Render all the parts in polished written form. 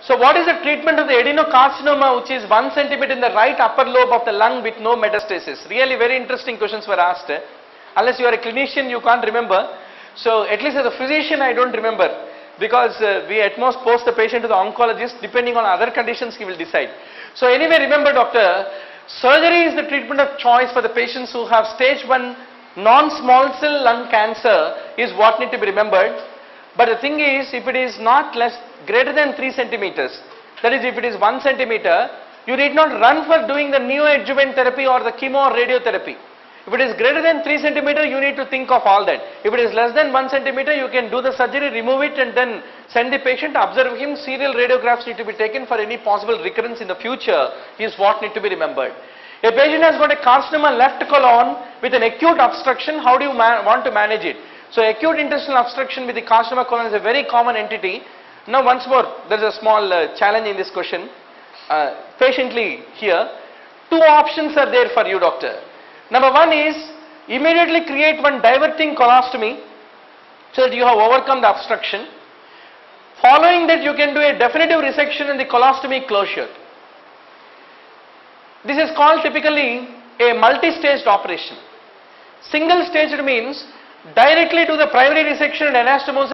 So what is the treatment of the adenocarcinoma, which is 1 centimeter in the right upper lobe of the lung with no metastasis? Really very interesting questions were asked. Unless you are a clinician, you can't remember. So at least as a physician, I don't remember, because we at most post the patient to the oncologist. Depending on other conditions, he will decide. So anyway, remember, doctor, surgery is the treatment of choice for the patients who have stage 1 non-small cell lung cancer is what need to be remembered. But the thing is, if it is not greater than 3 centimeters, that is if it is 1 centimeter, you need not run for doing the neoadjuvant therapy or the chemo or radiotherapy. If it is greater than 3 centimeter, you need to think of all that. If it is less than 1 centimeter, you can do the surgery, remove it, and then send the patient, observe him. Serial radiographs need to be taken for any possible recurrence in the future is what need to be remembered. A patient has got a carcinoma left colon with an acute obstruction. How do you want to manage it? So acute intestinal obstruction with the carcinoma colon is a very common entity. Now once more, there is a small challenge in this question. Patiently here, 2 options are there for you, doctor. Number 1 is immediately create one diverting colostomy so that you have overcome the obstruction. Following that, you can do a definitive resection in the colostomy closure. This is called typically a multi-staged operation. Single staged means directly to the primary resection and anastomosis.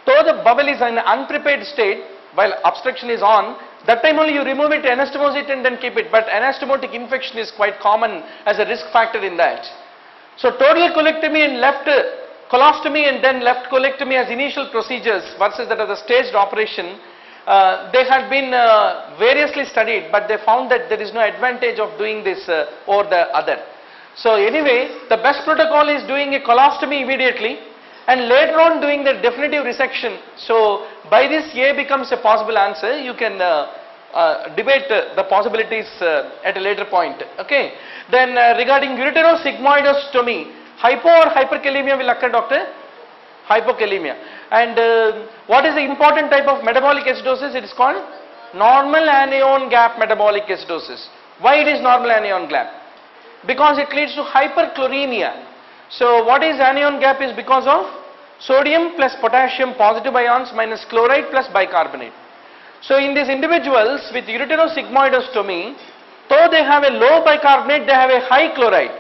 Though the bowel is in an unprepared state while obstruction is on, that time only you remove it, anastomose it, and then keep it. But anastomotic infection is quite common as a risk factor in that. So total colectomy and left colostomy and then left colectomy as initial procedures versus that of the staged operation, they had been variously studied, but they found that there is no advantage of doing this over the other. So anyway, the best protocol is doing a colostomy immediately and later on doing the definitive resection. So by this A becomes a possible answer. You can debate the possibilities at a later point. Okay. Then regarding ureterosigmoidostomy, hypo or hyperkalemia will occur, doctor? Hypokalemia. And what is the important type of metabolic acidosis? It is called normal anion gap metabolic acidosis. Why it is normal anion gap? Because it leads to hyperchloremia. So what is anion gap is because of sodium plus potassium positive ions minus chloride plus bicarbonate. So in these individuals with ureterosigmoidostomy, though they have a low bicarbonate, they have a high chloride.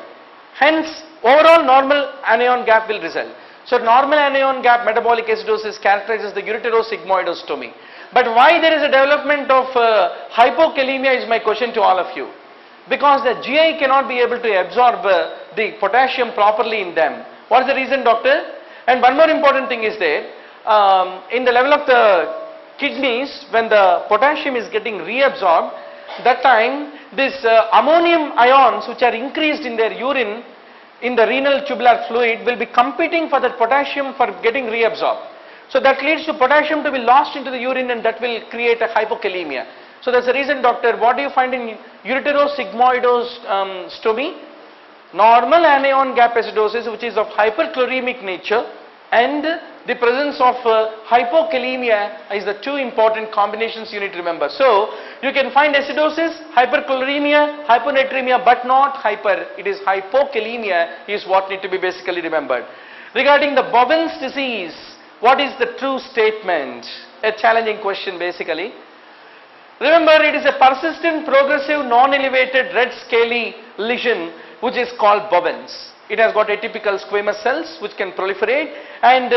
Hence overall normal anion gap will result. So normal anion gap metabolic acidosis characterizes the ureterosigmoidostomy. But why there is a development of hypokalemia is my question to all of you. Because the GI cannot be able to absorb the potassium properly in them. What is the reason, doctor? And one more important thing is there, in the level of the kidneys, when the potassium is getting reabsorbed, that time this ammonium ions which are increased in their urine in the renal tubular fluid will be competing for that potassium for getting reabsorbed. So that leads to potassium to be lost into the urine, and that will create a hypokalemia. So that's the reason, doctor, what do you find in ureterosigmoidostomy? Normal anion gap acidosis, which is of hyperchloremic nature, and the presence of hypokalemia is the 2 important combinations you need to remember. So you can find acidosis, hyperchloremia, hyponatremia, but not hyper. It is hypokalemia is what need to be basically remembered. Regarding the Bowen's disease, what is the true statement? A challenging question basically. Remember, it is a persistent, progressive, non-elevated red scaly lesion which is called Bowen's. It has got atypical squamous cells which can proliferate, and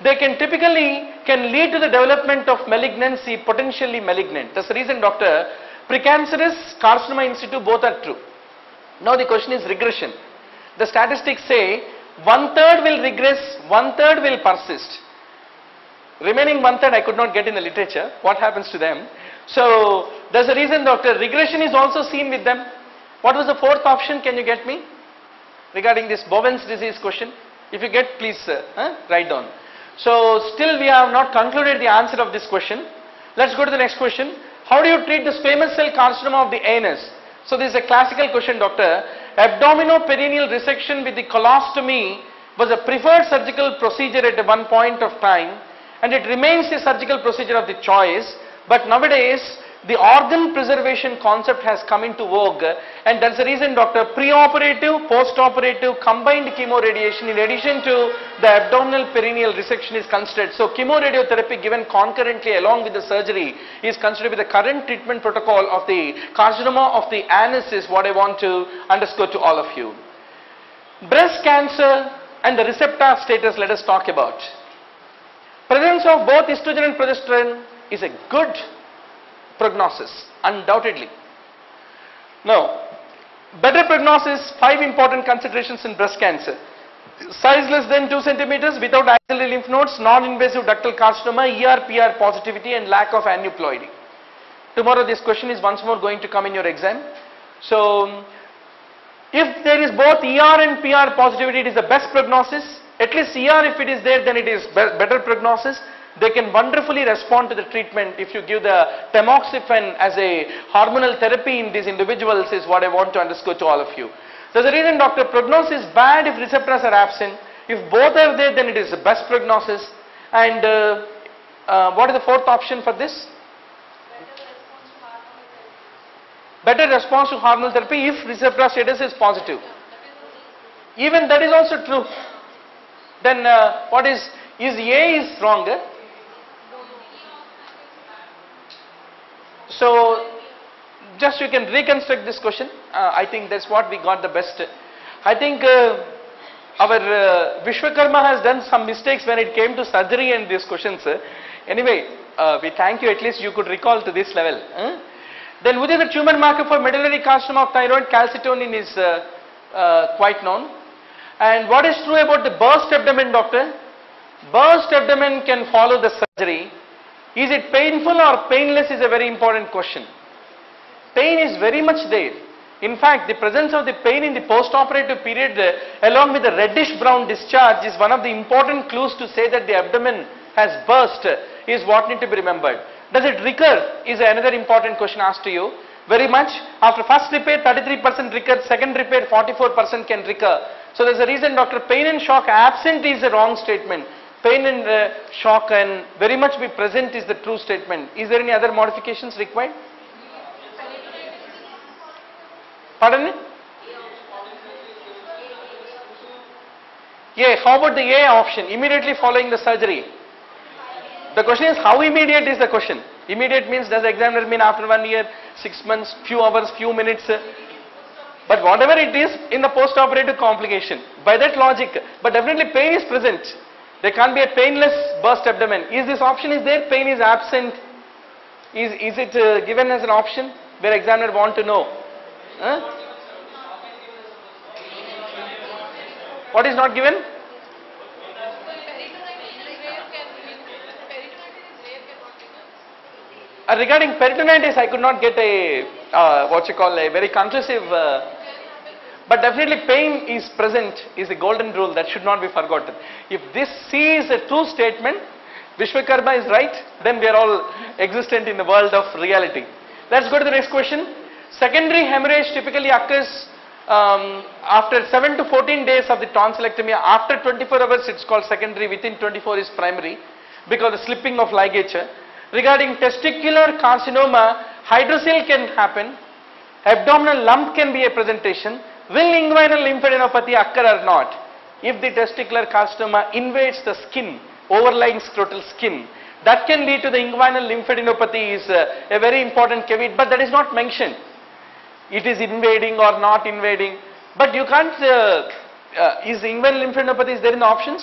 they can typically lead to the development of malignancy, potentially malignant. That's the reason, doctor, precancerous, carcinoma in situ, both are true. Now the question is regression. The statistics say 1/3 will regress, 1/3 will persist. Remaining 1/3 I could not get in the literature. What happens to them? So there's a reason, doctor, regression is also seen with them. What was the 4th option? Can you get me? Regarding this Bowen's disease question. If you get, please write down. So still we have not concluded the answer of this question. Let's go to the next question. How do you treat the squamous cell carcinoma of the anus? So this is a classical question, doctor. Abdominoperineal resection with the colostomy was a preferred surgical procedure at one point of time, and it remains a surgical procedure of the choice. But nowadays, the organ preservation concept has come into vogue, and that's the reason, doctor, preoperative, postoperative, combined chemoradiation in addition to the abdominal perineal resection is considered. So chemoradiotherapy given concurrently along with the surgery is considered with the current treatment protocol of the carcinoma of the anus is what I want to underscore to all of you. Breast cancer and the receptor status, let us talk about. Presence of both estrogen and progesterone is a good prognosis, undoubtedly. Now, better prognosis, 5 important considerations in breast cancer. Size less than 2 centimeters without axillary lymph nodes, non-invasive ductal carcinoma, ER/PR positivity and lack of aneuploidy. Tomorrow this question is once more going to come in your exam. So, if there is both ER and PR positivity, it is the best prognosis. At least ER, if it is there, then it is better prognosis. They can wonderfully respond to the treatment if you give the tamoxifen as a hormonal therapy in these individuals is what I want to underscore to all of you. There's a reason, doctor, prognosis is bad if receptors are absent. If both are there, then it is the best prognosis. And what is the fourth option for this? Better response to hormonal therapy if receptor status is positive. Even that is also true. Then what is A is stronger? So just you can reconstruct this question. I think that's what we got the best. I think our Vishwakarma has done some mistakes when it came to surgery and these questions. Anyway, we thank you, at least you could recall to this level. Then which is the tumor marker for medullary carcinoma of thyroid? Calcitonin is quite known. And what is true about the burst abdomen, doctor? Burst abdomen can follow the surgery. Is it painful or painless is a very important question. Pain is very much there. In fact, the presence of the pain in the post-operative period along with the reddish brown discharge is one of the important clues to say that the abdomen has burst is what need to be remembered. Does it recur is another important question asked to you. Very much. After first repair 33% recur, second repair 44% can recur. So there's a reason, doctor, pain and shock absent is a wrong statement. Pain and shock and very much be present is the true statement. Is there any other modifications required? Pardon me? Yeah, how about the A option, immediately following the surgery? The question is how immediate is the question? Immediate means does the examiner mean after 1 year, 6 months, few hours, few minutes? But whatever it is in the post-operative complication, by that logic, but definitely pain is present. There can't be a painless burst abdomen. Is this option is there? Pain is absent. Is it given as an option where examiner want to know? What is not given? Regarding peritonitis, I could not get a a very conclusive. But definitely pain is present is a golden rule that should not be forgotten. If this C is a true statement, Vishwakarma is right, then we are all existent in the world of reality. Let's go to the next question. Secondary hemorrhage typically occurs after 7 to 14 days of the tonsillectomy. After 24 hours it's called secondary, within 24 is primary because of the slipping of ligature. Regarding testicular carcinoma, hydrocele can happen, abdominal lump can be a presentation. Will inguinal lymphadenopathy occur or not? If the testicular carcinoma invades the skin, overlying scrotal skin, that can lead to the inguinal lymphadenopathy is a very important caveat, but that is not mentioned. It is invading or not invading, but you can't, is inguinal lymphadenopathy is there in the options?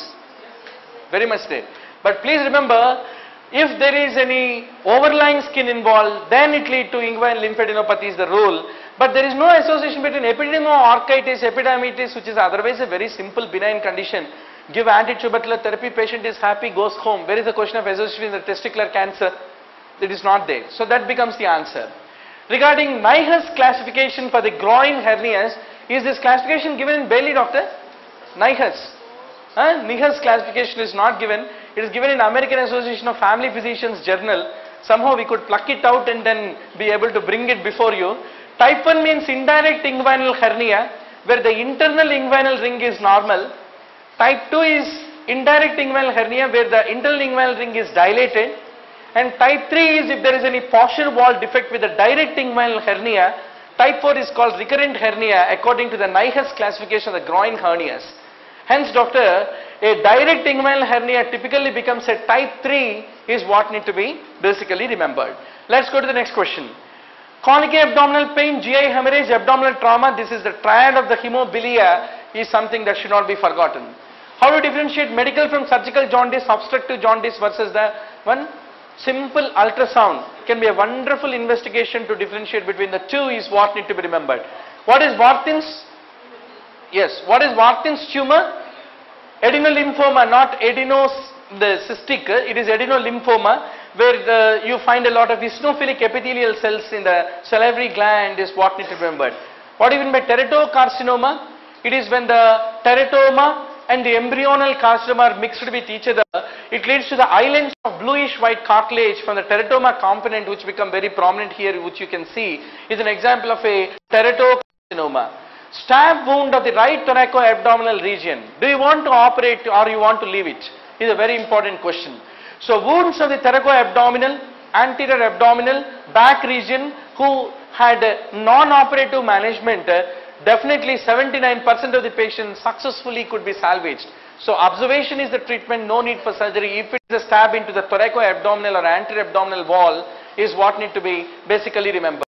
Very much there. But please remember, if there is any overlying skin involved, then it leads to inguinal lymphadenopathy is the rule. But there is no association between epidermoorchitis, epidermitis, which is otherwise a very simple benign condition. Give antitubercular therapy, patient is happy, goes home. Where is the question of association with the testicular cancer? It is not there. So that becomes the answer. Regarding NIHS classification for the groin hernias, is this classification given in Bailey, doctor? NIHS. NIHS classification is not given. It is given in American Association of Family Physicians Journal. Somehow we could pluck it out and then be able to bring it before you. Type 1 means indirect inguinal hernia, where the internal inguinal ring is normal. Type 2 is indirect inguinal hernia, where the internal inguinal ring is dilated. And type 3 is if there is any posture wall defect with a direct inguinal hernia. Type 4 is called recurrent hernia according to the NIHS classification of the groin hernias. Hence, doctor, a direct inguinal hernia typically becomes a type 3 is what need to be basically remembered. Let's go to the next question. Chronic abdominal pain, GI hemorrhage, abdominal trauma, this is the triad of the hemobilia is something that should not be forgotten. How to differentiate medical from surgical jaundice, obstructive jaundice versus the one? Simple ultrasound can be a wonderful investigation to differentiate between the two is what need to be remembered. What is Warthin's? Yes, what is Warthin's tumor? Adenolymphoma, not adenoscystic, it is adenolymphoma where you find a lot of eosinophilic epithelial cells in the salivary gland is what need to be remembered. What do you mean by teratocarcinoma? It is when the teratoma and the embryonal carcinoma are mixed with each other. It leads to the islands of bluish white cartilage from the teratoma component which become very prominent here, which you can see is an example of a teratocarcinoma. Stab wound of the right thoracoabdominal region. Do you want to operate or you want to leave it? Is a very important question. So wounds of the thoracoabdominal, anterior abdominal, back region who had non-operative management, definitely 79% of the patients successfully could be salvaged. So observation is the treatment, no need for surgery. If it is a stab into the thoracoabdominal or anterior abdominal wall is what need to be basically remembered.